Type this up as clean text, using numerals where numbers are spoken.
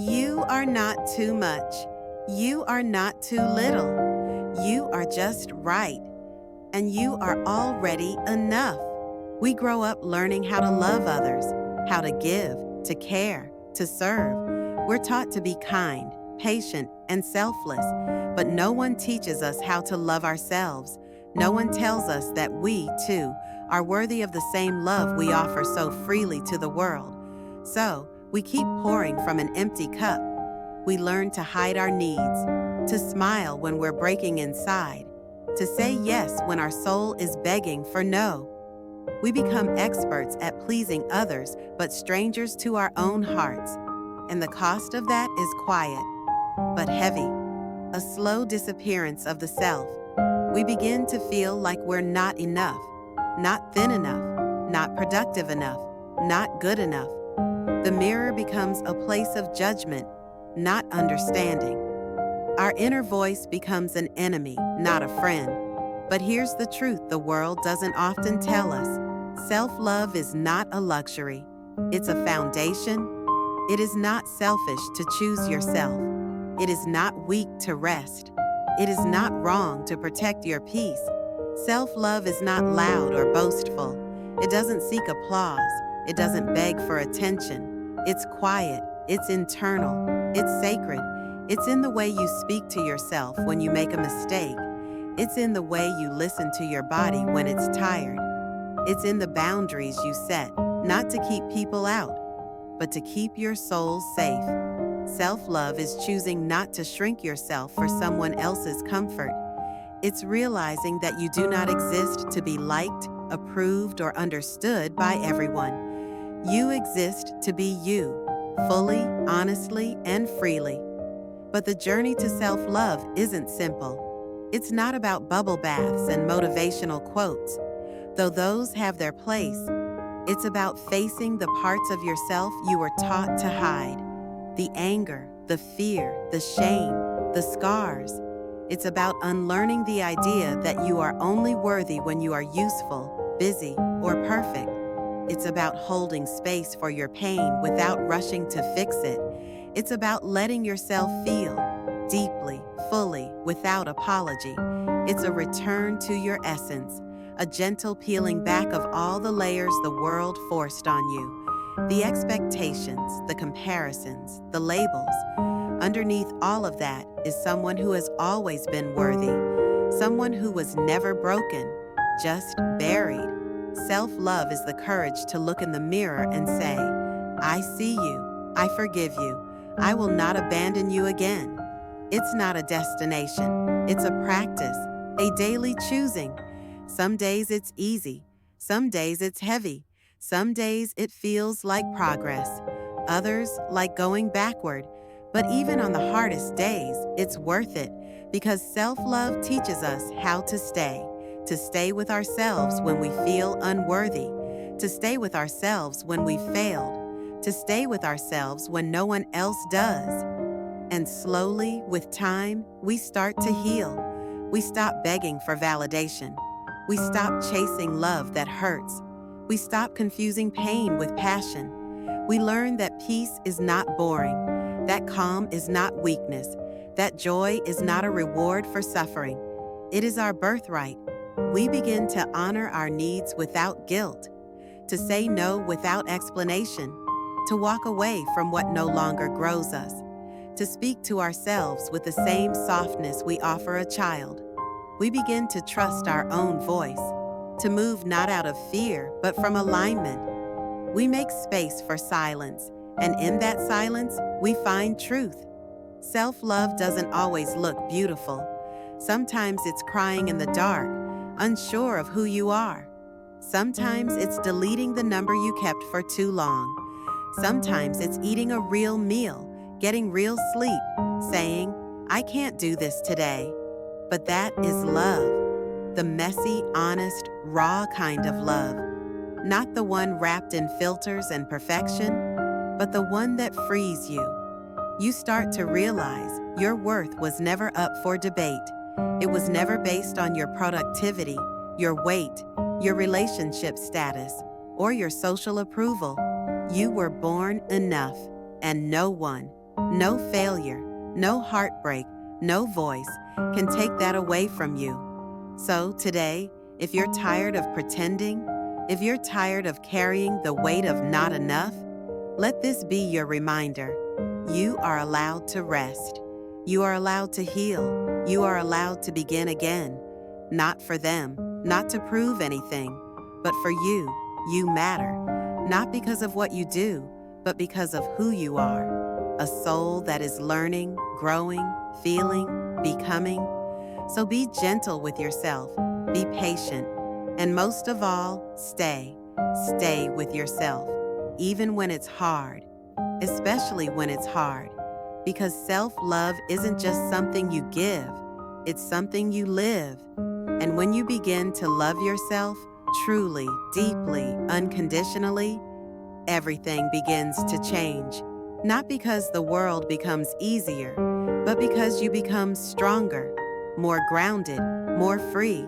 You are not too much. You are not too little. You are just right. And you are already enough. We grow up learning how to love others, how to give, to care, to serve. We're taught to be kind, patient, and selfless, but no one teaches us how to love ourselves. No one tells us that we, too, are worthy of the same love we offer so freely to the world. So, we keep pouring from an empty cup. We learn to hide our needs, to smile when we're breaking inside, to say yes when our soul is begging for no. We become experts at pleasing others, but strangers to our own hearts. And the cost of that is quiet, but heavy. A slow disappearance of the self. We begin to feel like we're not enough, not thin enough, not productive enough, not good enough. The mirror becomes a place of judgment, not understanding. Our inner voice becomes an enemy, not a friend. But here's the truth the world doesn't often tell us. Self-love is not a luxury. It's a foundation. It is not selfish to choose yourself. It is not weak to rest. It is not wrong to protect your peace. Self-love is not loud or boastful. It doesn't seek applause. It doesn't beg for attention. It's quiet. It's internal. It's sacred. It's in the way you speak to yourself when you make a mistake. It's in the way you listen to your body when it's tired. It's in the boundaries you set, not to keep people out, but to keep your soul safe. Self-love is choosing not to shrink yourself for someone else's comfort. It's realizing that you do not exist to be liked, approved, or understood by everyone. You exist to be you, fully, honestly, and freely. But the journey to self-love isn't simple. It's not about bubble baths and motivational quotes, though those have their place. It's about facing the parts of yourself you were taught to hide. The anger, the fear, the shame, the scars. It's about unlearning the idea that you are only worthy when you are useful, busy, or perfect. It's about holding space for your pain without rushing to fix it. It's about letting yourself feel deeply, fully, without apology. It's a return to your essence, a gentle peeling back of all the layers the world forced on you. The expectations, the comparisons, the labels. Underneath all of that is someone who has always been worthy, someone who was never broken, just buried. Self-love is the courage to look in the mirror and say, I see you, I forgive you, I will not abandon you again. It's not a destination, it's a practice, a daily choosing. Some days it's easy, some days it's heavy, some days it feels like progress, others like going backward. But even on the hardest days, it's worth it because self-love teaches us how to stay with ourselves when we feel unworthy, to stay with ourselves when we failed, to stay with ourselves when no one else does. And slowly, with time, we start to heal. We stop begging for validation. We stop chasing love that hurts. We stop confusing pain with passion. We learn that peace is not boring, that calm is not weakness, that joy is not a reward for suffering. It is our birthright. We begin to honor our needs without guilt, to say no without explanation, to walk away from what no longer grows us, to speak to ourselves with the same softness we offer a child. We begin to trust our own voice, to move not out of fear, but from alignment. We make space for silence, and in that silence, we find truth. Self-love doesn't always look beautiful. Sometimes it's crying in the dark, unsure of who you are. Sometimes it's deleting the number you kept for too long. Sometimes it's eating a real meal, getting real sleep, saying, I can't do this today. But that is love, the messy, honest, raw kind of love. Not the one wrapped in filters and perfection, but the one that frees you. You start to realize your worth was never up for debate. It was never based on your productivity, your weight, your relationship status, or your social approval. You were born enough, and no one, No failure, no heartbreak, no voice can take that away from you. So today, if you're tired of pretending, if you're tired of carrying the weight of not enough, let this be your reminder. You are allowed to rest. You are allowed to heal. You are allowed to begin again. Not for them, not to prove anything, but for you. You matter. Not because of what you do, but because of who you are. A soul that is learning, growing, feeling, becoming. So be gentle with yourself. Be patient. And most of all, stay. Stay with yourself, even when it's hard, especially when it's hard, because self-love isn't just something you give, it's something you live. And when you begin to love yourself truly, deeply, unconditionally, everything begins to change. Not because the world becomes easier, but because you become stronger, more grounded, more free.